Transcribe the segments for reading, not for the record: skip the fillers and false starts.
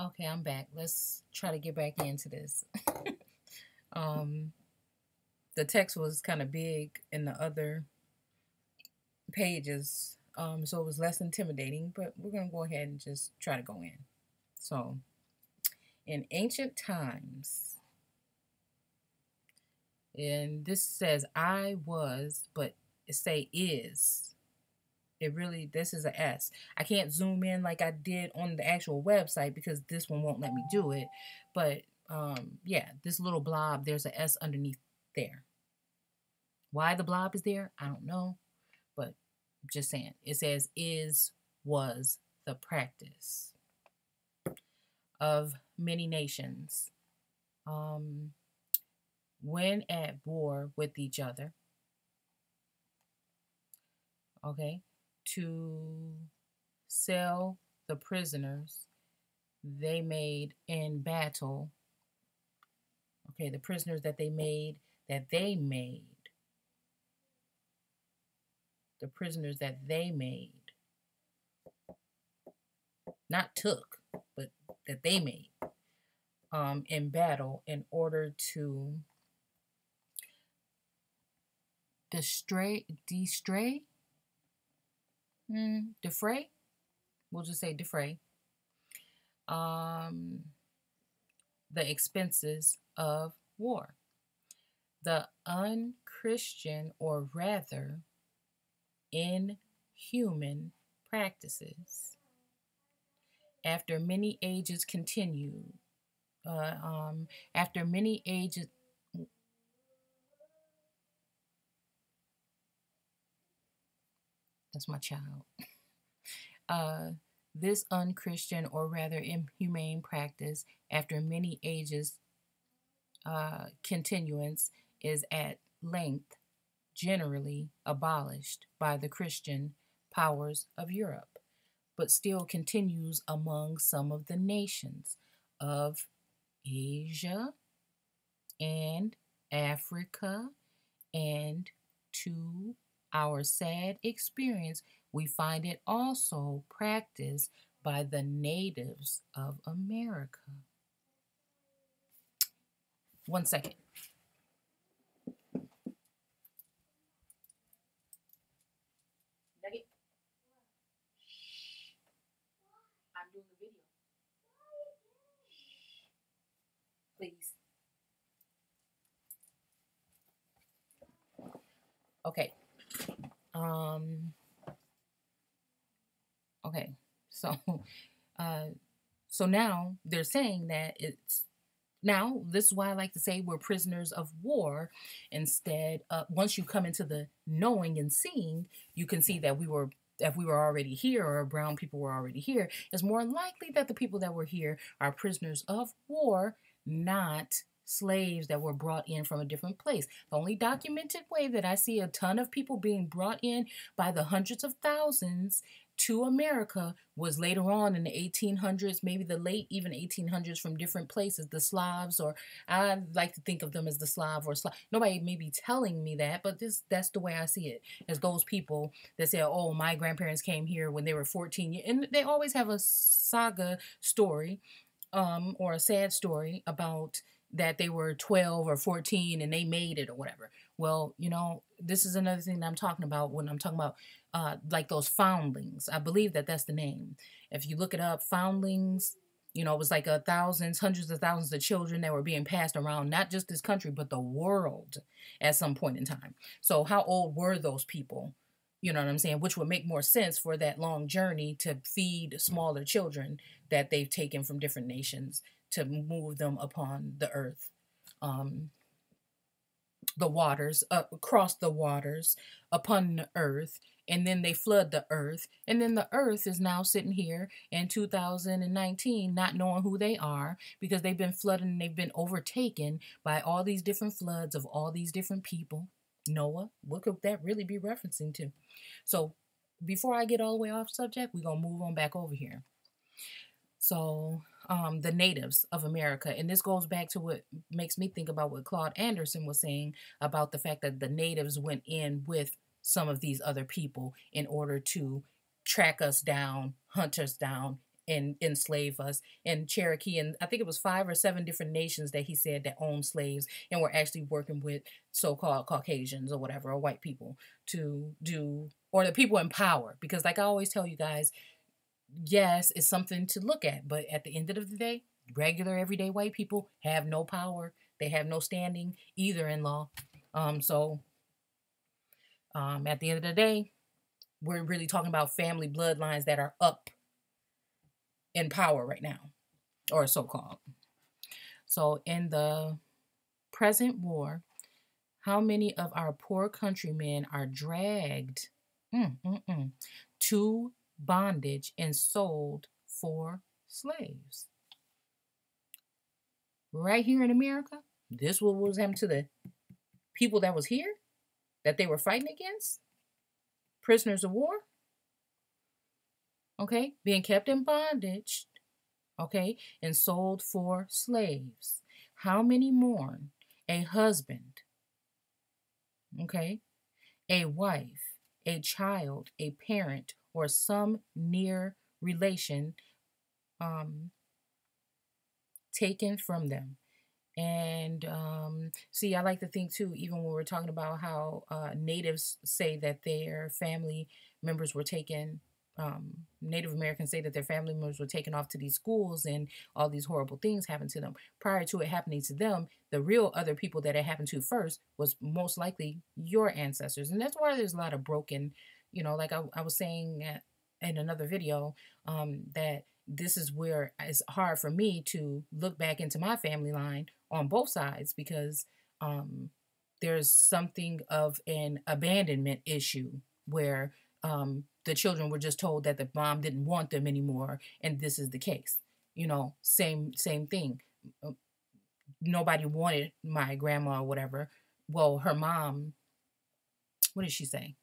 Okay, I'm back. Let's try to get back into this. um, the text was kind of big in the other pages, so it was less intimidating, but we're going to go ahead and just try to go in. So, in ancient times, and this says I was, but it say is. It really, this is a S. I can't zoom in like I did on the actual website because this one won't let me do it. But yeah, this little blob, there's a S underneath there. Why the blob is there, I don't know. But just saying, it says is, was the practice of many nations um, when at war with each other, okay, to sell the prisoners they made in battle. Okay, the prisoners the prisoners that they made, not took, but that they made in battle in order to defray, we'll just say defray, um, the expenses of war. The unchristian, or rather inhuman practices, after many ages continued, after many ages, that's my child. Uh, this unchristian, or rather inhumane practice, after many ages continuance, is at length generally abolished by the Christian powers of Europe, but still continues among some of the nations of Asia and Africa, and to our sad experience, we find it also practiced by the natives of America. One second. Nugget. I'm doing a video. Please. Okay. Um. Okay. So, uh, so now they're saying that it's now. This is why I like to say we're prisoners of war. Instead, once you come into the knowing and seeing, you can see that we were already here, or brown people were already here. It's more likely that the people that were here are prisoners of war, not slaves that were brought in from a different place. The only documented way that I see a ton of people being brought in by the hundreds of thousands to America was later on in the 1800s, maybe the late even 1800s, from different places, the Slavs, or I like to think of them as the Slav or Slav. Nobody may be telling me that, but that's the way I see it, as those people that say, oh, my grandparents came here when they were 14 years, and they always have a saga story, or a sad story about that they were 12 or 14 and they made it or whatever. Well, this is another thing that I'm talking about when I'm talking about like those foundlings. I believe that that's the name. If you look it up, foundlings, it was like thousands, hundreds of thousands of children that were being passed around, not just this country, but the world at some point in time. So how old were those people? You know what I'm saying? Which would make more sense for that long journey to feed smaller children that they've taken from different nations to move them upon the earth. Um, the waters, across the waters, upon the earth, and then they flood the earth, and then the earth is now sitting here in 2019 not knowing who they are, because they've been flooded and they've been overtaken by all these different floods of all these different people. Noah, what could that really be referencing to? So before I get all the way off subject, we're going to move on back over here. So the natives of America, and this goes back to what makes me think about what Claude Anderson was saying about the fact that the natives went in with some of these other people in order to track us down, hunt us down, and enslave us. And Cherokee, and I think it was 5 or 7 different nations that he said that owned slaves and were actually working with so-called Caucasians or whatever, or white people to do, or the people in power. Because like I always tell you guys, yes, it's something to look at, but at the end of the day, regular everyday white people have no power. They have no standing either in law. So at the end of the day, we're really talking about family bloodlines that are up in power right now, or so-called. So in the present war, how many of our poor countrymen are dragged to bondage and sold for slaves? Right here in America, this what was happening to the people that was here, that they were fighting against, prisoners of war, okay, being kept in bondage, okay, and sold for slaves. How many mourn a husband, okay, a wife, a child, a parent, or some near relation taken from them? And see, I like to think too, even when we're talking about how natives say that their family members were taken, Native Americans say that their family members were taken off to these schools and all these horrible things happened to them. Prior to it happening to them, the real other people that it happened to first was most likely your ancestors. And that's why there's a lot of broken, like I was saying in another video, that this is where it's hard for me to look back into my family line on both sides, because there's something of an abandonment issue where the children were just told that the mom didn't want them anymore, and this is the case. Same thing. Nobody wanted my grandma or whatever. Well, her mom, what did she say?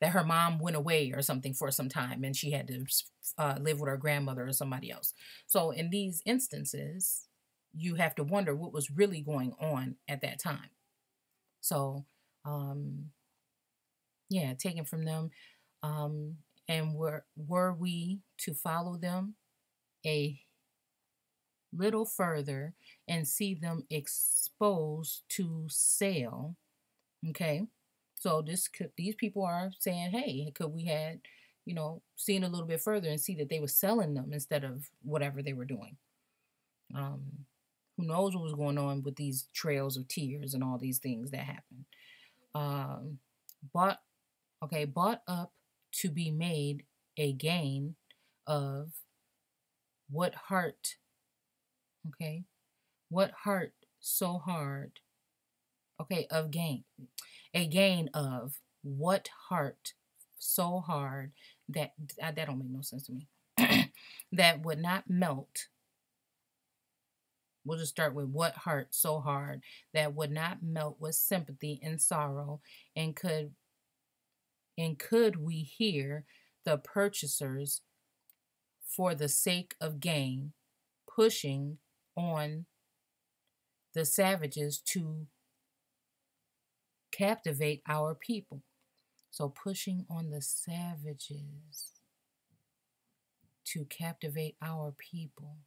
That her mom went away or something for some time and she had to live with her grandmother or somebody else. So in these instances, you have to wonder what was really going on at that time. So, yeah, taken from them. And were we to follow them a little further and see them exposed to sale, okay? So these people are saying, hey, could we had, seen a little bit further and see that they were selling them instead of whatever they were doing. Who knows what was going on with these trails of tears and all these things that happened. Bought up to be made a gain of what heart, okay, what heart so hard, okay, of gain. A gain of what heart so hard that don't make no sense to me. That would not melt. We'll just start with what heart so hard that would not melt with sympathy and sorrow, and could we hear the purchasers, for the sake of gain, pushing on the savages to captivate our people. So pushing on the savages to captivate our people.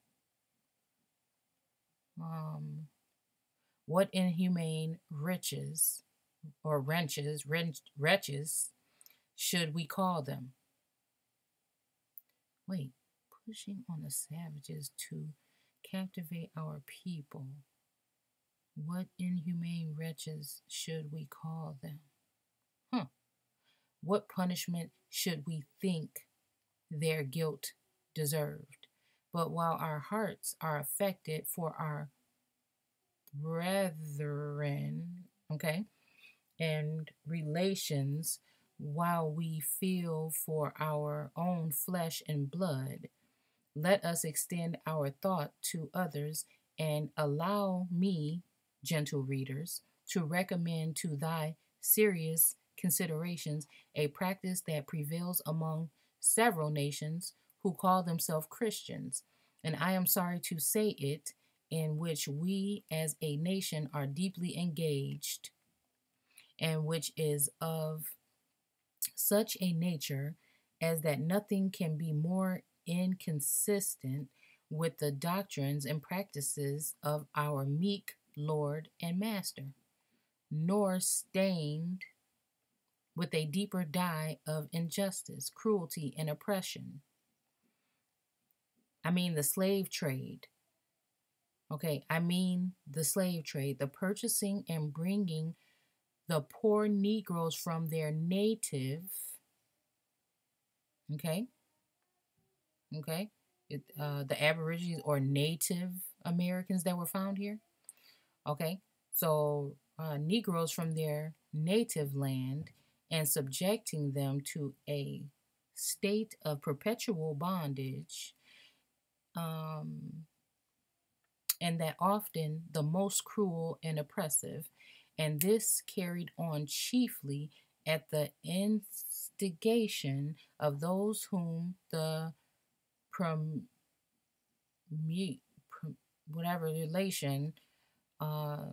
What inhumane riches or wretches should we call them? Wait, pushing on the savages to captivate our people. What inhumane wretches should we call them? What punishment should we think their guilt deserved? But while our hearts are affected for our brethren, okay, and relations, while we feel for our own flesh and blood, let us extend our thought to others, and allow me, gentle readers, to recommend to thy serious considerations a practice that prevails among several nations who call themselves Christians, and I am sorry to say it, in which we as a nation are deeply engaged, and which is of such a nature as that nothing can be more inconsistent with the doctrines and practices of our meek Lord and Master, nor stained with a deeper dye of injustice, cruelty, and oppression. I mean, the slave trade. Okay, I mean, the slave trade, the purchasing and bringing the poor Negroes from their native, okay, okay, the Aborigines or Native Americans that were found here, okay, so Negroes from their native land and subjecting them to a state of perpetual bondage, um, and that often the most cruel and oppressive, and this carried on chiefly at the instigation of those whom the prom, whatever relation, uh,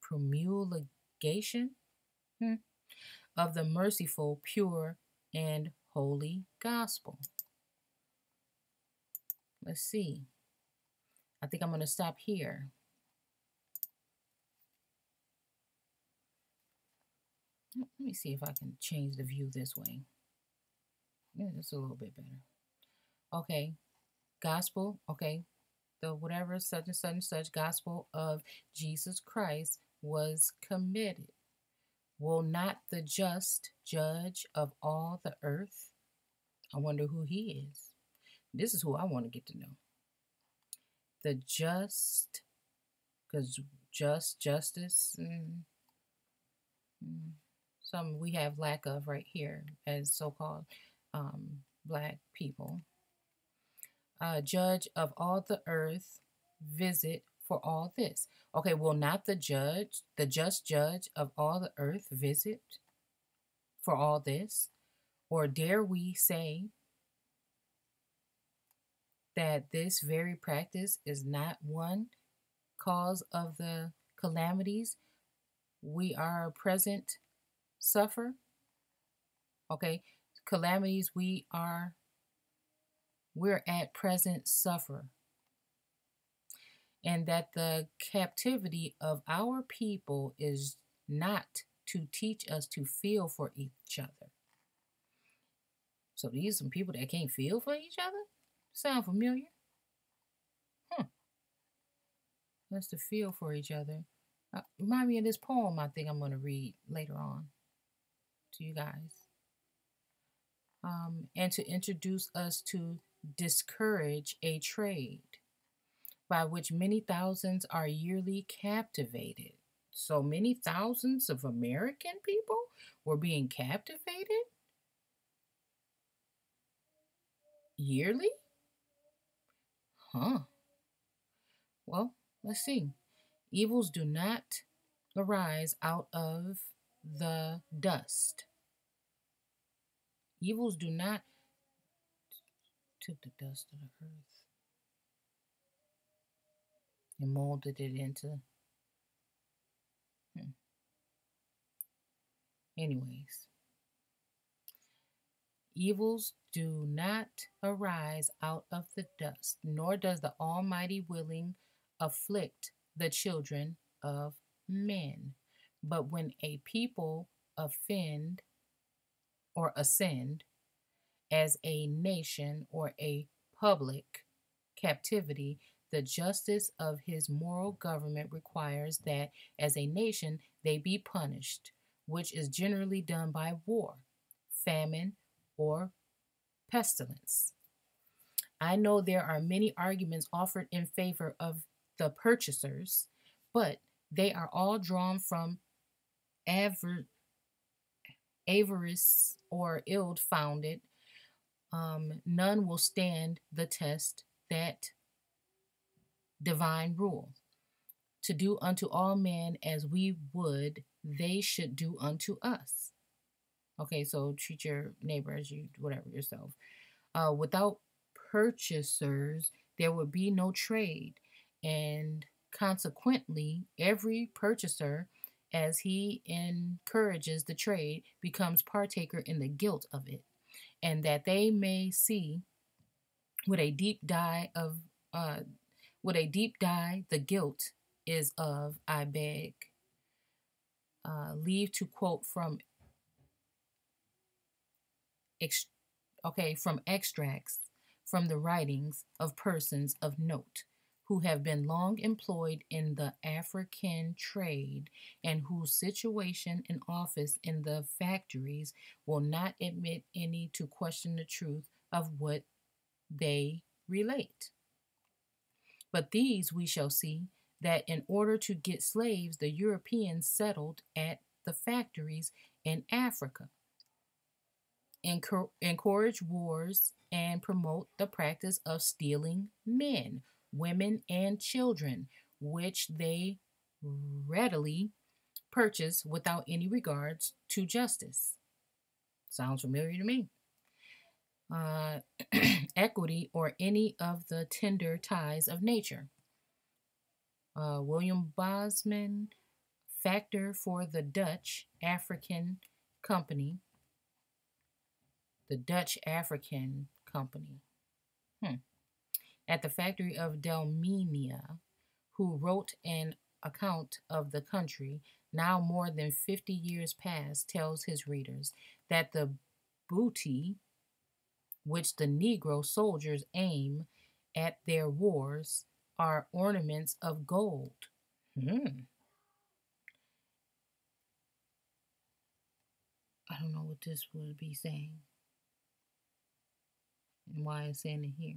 promulgation of the merciful, pure, and holy gospel. Let's see. I think I'm going to stop here. Let me see if I can change the view this way. Yeah, it's a little bit better. Okay, gospel. Okay, the whatever such and such and such gospel of Jesus Christ was committed. Will not the just judge of all the earth? I wonder who he is. This is who I want to get to know. The just, because justice, some we have lack of right here as so-called black people. Judge of all the earth, visit for all this. Okay, will not the just judge of all the earth visit for all this? Or dare we say that this very practice is not one cause of the calamities we are present suffer? Okay, calamities we're at present suffer, and that the captivity of our people is not to teach us to feel for each other. So these are some people that can't feel for each other? Sound familiar? That's to feel for each other. Remind me of this poem I think I'm going to read later on to you guys. And to introduce us to discourage a trade by which many thousands are yearly captivated. So many thousands of American people were being captivated yearly? Huh. Well, let's see. Evils do not arise out of the dust. Evils do not took the dust of the earth and molded it into. Anyways, evils do not arise out of the dust, nor does the Almighty willing afflict the children of men. But when a people offend or ascend as a nation or a public captivity, the justice of his moral government requires that as a nation they be punished, which is generally done by war, famine, or pestilence. I know there are many arguments offered in favor of the purchasers, but they are all drawn from avarice or ill-founded. None will stand the test that divine rule. To do unto all men as we would they should do unto us. Okay, so treat your neighbor as you, whatever, yourself. Without purchasers, there would be no trade, and consequently, every purchaser as he encourages the trade, becomes partaker in the guilt of it, and that they may see with a deep dye of uh, the guilt is of. I beg leave to quote from ex- from extracts from the writings of persons of note who have been long employed in the African trade and whose situation and office in the factories will not admit any to question the truth of what they relate. But these we shall see that in order to get slaves, the Europeans settled at the factories in Africa, encourage wars, and promote the practice of stealing men, women, and children, which they readily purchase without any regards to justice. Sounds familiar to me. Uh, equity or any of the tender ties of nature. William Bosman, factor for the Dutch African Company. The Dutch African Company. At the factory of Delmenia, who wrote an account of the country, now more than 50 years past, tells his readers that the booty which the Negro soldiers aim at their wars are ornaments of gold. Hmm. I don't know what this would be saying and why it's saying it here.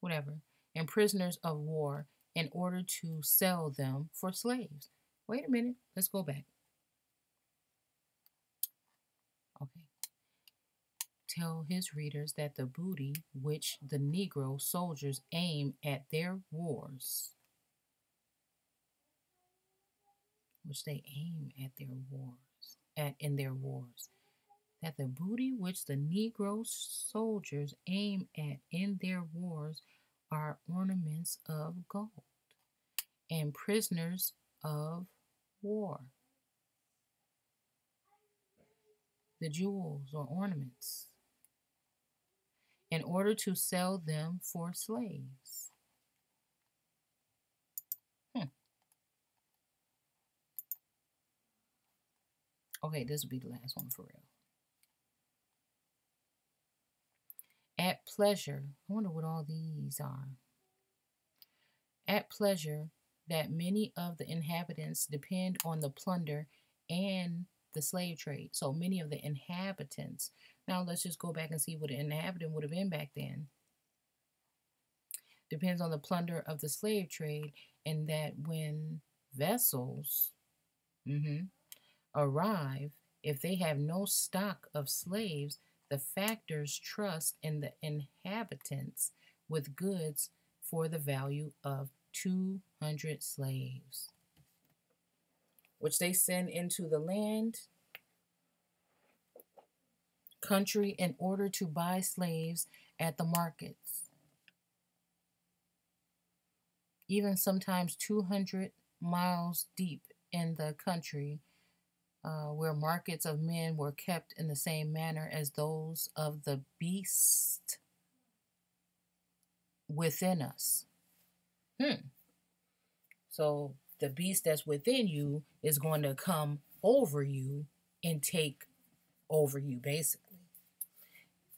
Whatever. And prisoners of war in order to sell them for slaves. Wait a minute. Let's go back. Okay. Tell his readers that the booty which the Negro soldiers aim at their wars, which they aim at their wars, in their wars, that the booty which the Negro soldiers aim at in their wars are ornaments of gold and prisoners of war. The jewels or ornaments in order to sell them for slaves. Okay, this will be the last one for real. At pleasure, I wonder what all these are. At pleasure, that many of the inhabitants depend on the plunder and the slave trade. So many of the inhabitants. Now let's just go back and see what an inhabitant would have been back then. Depends on the plunder of the slave trade, and that when vessels arrive, if they have no stock of slaves, the factors trust in the inhabitants with goods for the value of 200 slaves, which they send into the land, country, in order to buy slaves at the markets. Even sometimes 200 miles deep in the country, where markets of men were kept in the same manner as those of the beast within us. So the beast that's within you is going to come over you and take over you, basically.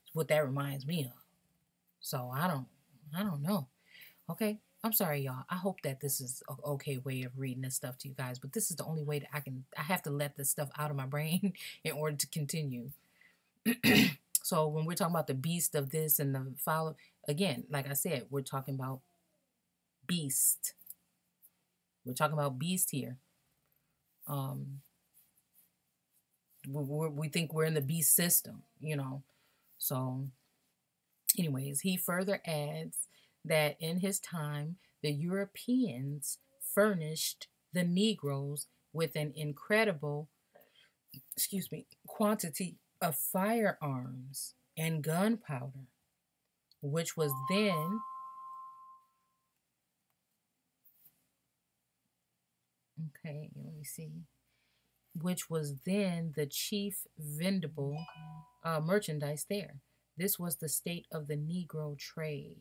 It's what that reminds me of. So I don't know. Okay, I'm sorry, y'all. I hope that this is an okay way of reading this stuff to you guys, but this is the only way that I have to let this stuff out of my brain in order to continue. So when we're talking about the beast of this and the follow, again, like I said, we're talking about beast. We're talking about beast here. We think we're in the beast system, So, anyways, he further adds that in his time, the Europeans furnished the Negroes with an incredible, quantity of firearms and gunpowder, which was then Okay, let me see. Which was then the chief vendable merchandise there. This was the state of the Negro trade.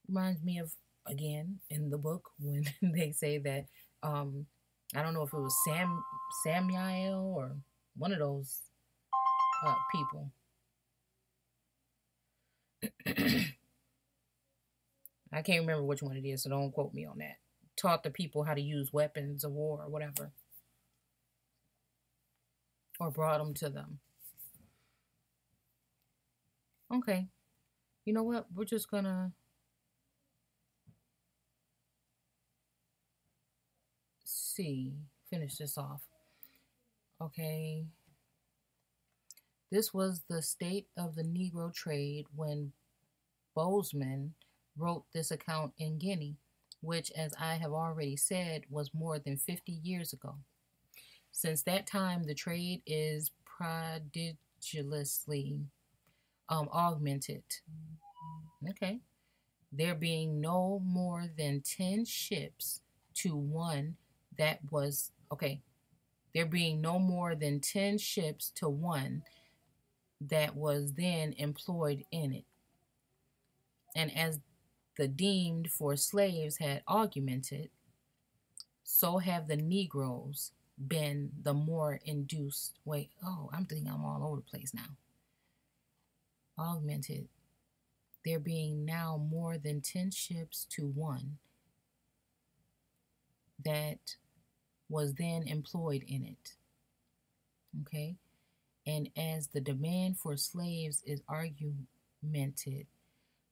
Reminds me of, again, in the book when they say that, I don't know if it was Samuel or one of those people. I can't remember which one it is, so don't quote me on that. Taught the people how to use weapons of war or whatever, or brought them to them. Okay, you know what? We're just gonna finish this off. Okay, this was the state of the Negro trade when Bozeman wrote this account in Guinea, which, as I have already said, was more than 50 years ago. Since that time, the trade is prodigiously augmented. Okay. There being no more than 10 ships to one that was, okay, there being no more than 10 ships to one that was then employed in it. And as the deemed for slaves had augmented, so have the Negroes been the more induced. Wait, oh, I'm thinking I'm all over the place now. Augmented. There being now more than 10 ships to one that was then employed in it. Okay? And as the demand for slaves is augmented,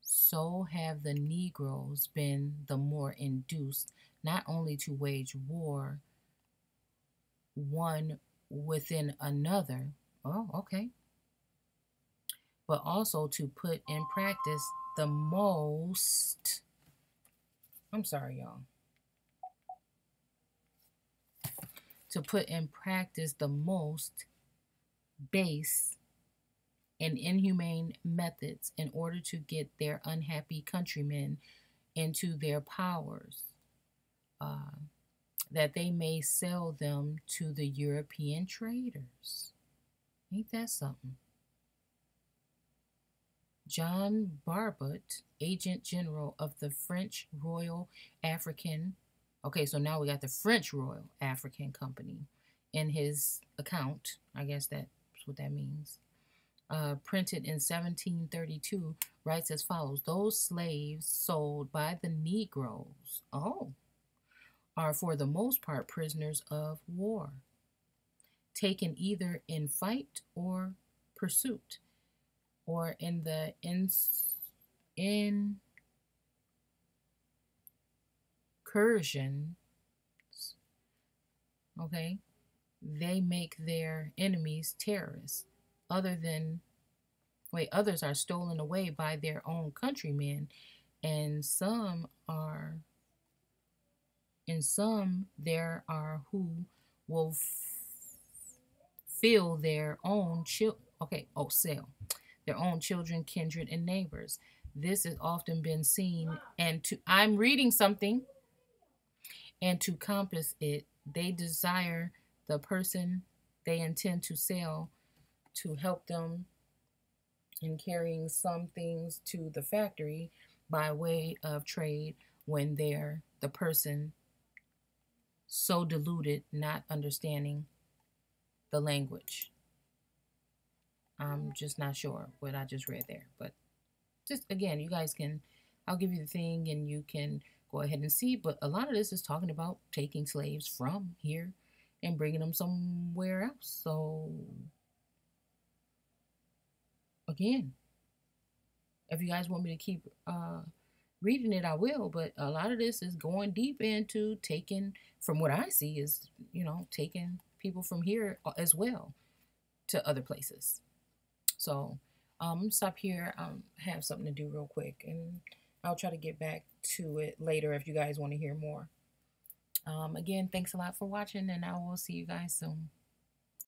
so have the Negroes been the more induced not only to wage war one within another, oh, okay, but also to put in practice the most, I'm sorry, y'all, to put in practice the most base and inhumane methods in order to get their unhappy countrymen into their powers, that they may sell them to the European traders. Ain't that something? John Barbot, Agent General of the French Royal African, okay, so now we got the French Royal African Company in his account. I guess that's what that means. Printed in 1732, writes as follows: those slaves sold by the Negroes, are for the most part prisoners of war, taken either in fight or pursuit, or in the incursions. Okay, they make their enemies terrorists. Others are stolen away by their own countrymen, and there are who will fill their own sell their own children, kindred, and neighbors. This has often been seen, I'm reading something, and to compass it, they desire the person they intend to sell to help them in carrying some things to the factory by way of trade when they're the person so deluded, not understanding the language. I'm just not sure what I just read there, but just again, you guys I'll give you the thing and you can go ahead and see, but a lot of this is talking about taking slaves from here and bringing them somewhere else. So again, if you guys want me to keep reading it, I will, but a lot of this is going deep into taking, from what I see, is, taking people from here as well to other places. So stop here. Have something to do real quick, and I'll try to get back to it later if you guys want to hear more. Again, thanks a lot for watching, and I will see you guys soon.